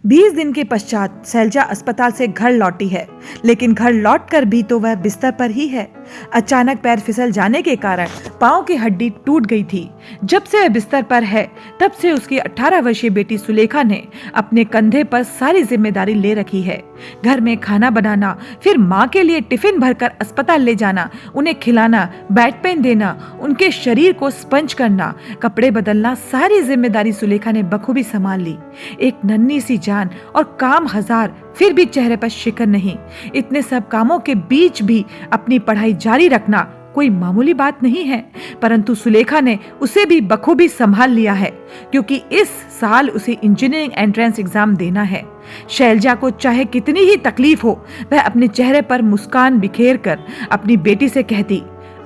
20 दिन के पश्चात शैलजा अस्पताल से घर लौटी है, लेकिन घर लौटकर भी तो वह बिस्तर पर ही है। अचानक पैर फिसल जाने के कारण पांव की हड्डी टूट गई थी। जब से वह बिस्तर पर है, तब से उसकी 18 वर्षीय बेटी सुलेखा ने अपने कंधे पर सारी जिम्मेदारी ले रखी है। घर में खाना बनाना, फिर माँ के लिए टिफिन भरकर अस्पताल ले जाना, उन्हें खिलाना, बैक पेन देना, उनके शरीर को स्पंज करना, कपड़े बदलना, सारी जिम्मेदारी सुलेखा ने बखूबी संभाल ली। एक नन्ही सी जान और काम हजार, फिर भी चेहरे पर शिकन नहीं। इतने सब कामों के बीच भी अपनी पढ़ाई जारी रखना कोई मामूली बात नहीं है, परंतु सुलेखा ने उसे भी बखूबी संभाल लिया है, क्योंकि इस साल उसे इंजीनियरिंग एंट्रेंस एग्जाम देना है। शैलजा को चाहे कितनी ही तकलीफ हो, वह अपने चेहरे पर मुस्कान बिखेर कर अपनी बेटी से कहती,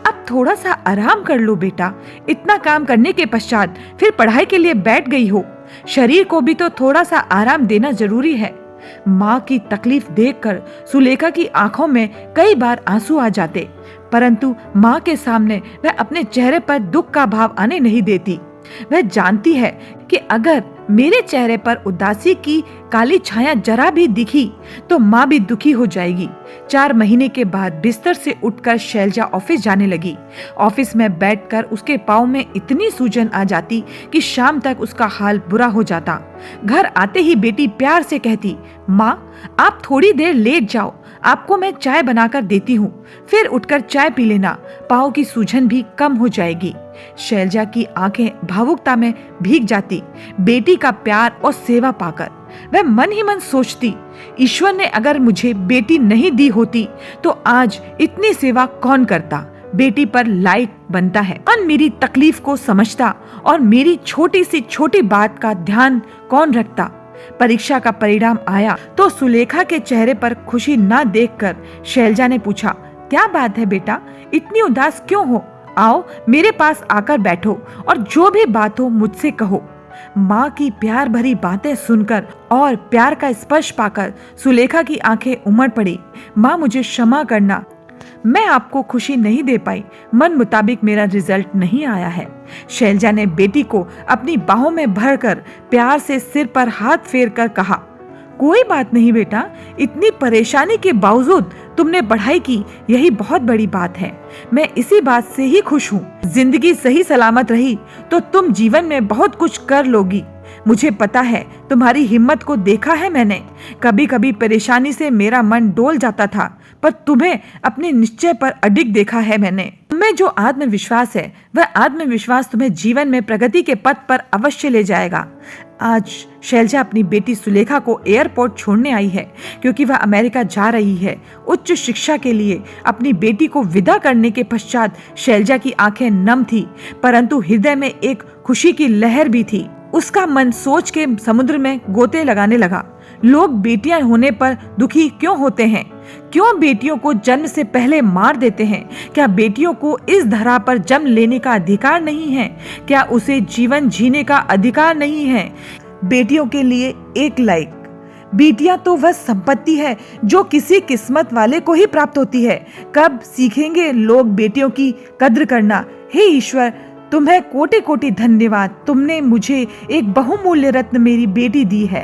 अब थोड़ा सा आराम कर लो बेटा, इतना काम करने के पश्चात फिर पढ़ाई के लिए बैठ गई हो, शरीर को भी तो थोड़ा सा आराम देना जरूरी है। माँ की तकलीफ देखकर सुलेखा की आंखों में कई बार आंसू आ जाते, परंतु माँ के सामने वह अपने चेहरे पर दुख का भाव आने नहीं देती। वह जानती है कि अगर मेरे चेहरे पर उदासी की काली छाया जरा भी दिखी तो माँ भी दुखी हो जाएगी। 4 महीने के बाद बिस्तर से उठकर शैलजा ऑफिस जाने लगी। ऑफिस में बैठकर उसके पाँव में इतनी सूजन आ जाती कि शाम तक उसका हाल बुरा हो जाता। घर आते ही बेटी प्यार से कहती, माँ आप थोड़ी देर लेट जाओ, आपको मैं चाय बनाकर देती हूँ, फिर उठकर चाय पी लेना, पाँव की सूजन भी कम हो जाएगी। शैलजा की आंखें भावुकता में भीग जाती। बेटी का प्यार और सेवा पाकर वह मन ही मन सोचती, ईश्वर ने अगर मुझे बेटी नहीं दी होती तो आज इतनी सेवा कौन करता। बेटी पर लायक बनता है, कौन मेरी तकलीफ को समझता और मेरी छोटी सी छोटी बात का ध्यान कौन रखता। परीक्षा का परिणाम आया तो सुलेखा के चेहरे पर खुशी न देखकर शैलजा ने पूछा, क्या बात है बेटा, इतनी उदास क्यों हो? आओ मेरे पास आकर बैठो और जो भी बात हो मुझसे कहो। माँ की प्यार भरी बातें सुनकर और प्यार का स्पर्श पाकर सुलेखा की आंखें उमड़ पड़ी। माँ मुझे क्षमा करना, मैं आपको खुशी नहीं दे पाई, मन मुताबिक मेरा रिजल्ट नहीं आया है। शैलजा ने बेटी को अपनी बाहों में भरकर प्यार से सिर पर हाथ फेर कर कहा, कोई बात नहीं बेटा, इतनी परेशानी के बावजूद तुमने पढ़ाई की, यही बहुत बड़ी बात है। मैं इसी बात से ही खुश हूँ। जिंदगी सही सलामत रही तो तुम जीवन में बहुत कुछ कर लोगी। मुझे पता है, तुम्हारी हिम्मत को देखा है मैंने। कभी कभी परेशानी से मेरा मन डोल जाता था, पर तुम्हें अपने निश्चय पर अडिग देखा है मैंने। तुम्हें जो आत्मविश्वास है, वह आत्मविश्वास तुम्हें जीवन में प्रगति के पथ पर अवश्य ले जाएगा। आज शैलजा अपनी बेटी सुलेखा को एयरपोर्ट छोड़ने आई है, क्योंकि वह अमेरिका जा रही है उच्च शिक्षा के लिए। अपनी बेटी को विदा करने के पश्चात शैलजा की आंखें नम थी, परंतु हृदय में एक खुशी की लहर भी थी। उसका मन सोच के समुद्र में गोते लगाने लगा। लोग बेटियां होने पर दुखी क्यों होते हैं? क्यों बेटियों को जन्म से पहले मार देते हैं? क्या बेटियों को इस धरा पर जन्म लेने का अधिकार नहीं है? क्या उसे जीवन जीने का अधिकार नहीं है? बेटियों के लिए एक लाइक। बेटियां तो वह संपत्ति है जो किसी किस्मत वाले को ही प्राप्त होती है। कब सीखेंगे लोग बेटियों की कद्र करना? हे ईश्वर, तुम्हें कोटि कोटि धन्यवाद। तुमने मुझे एक बहुमूल्य रत्न मेरी बेटी दी है।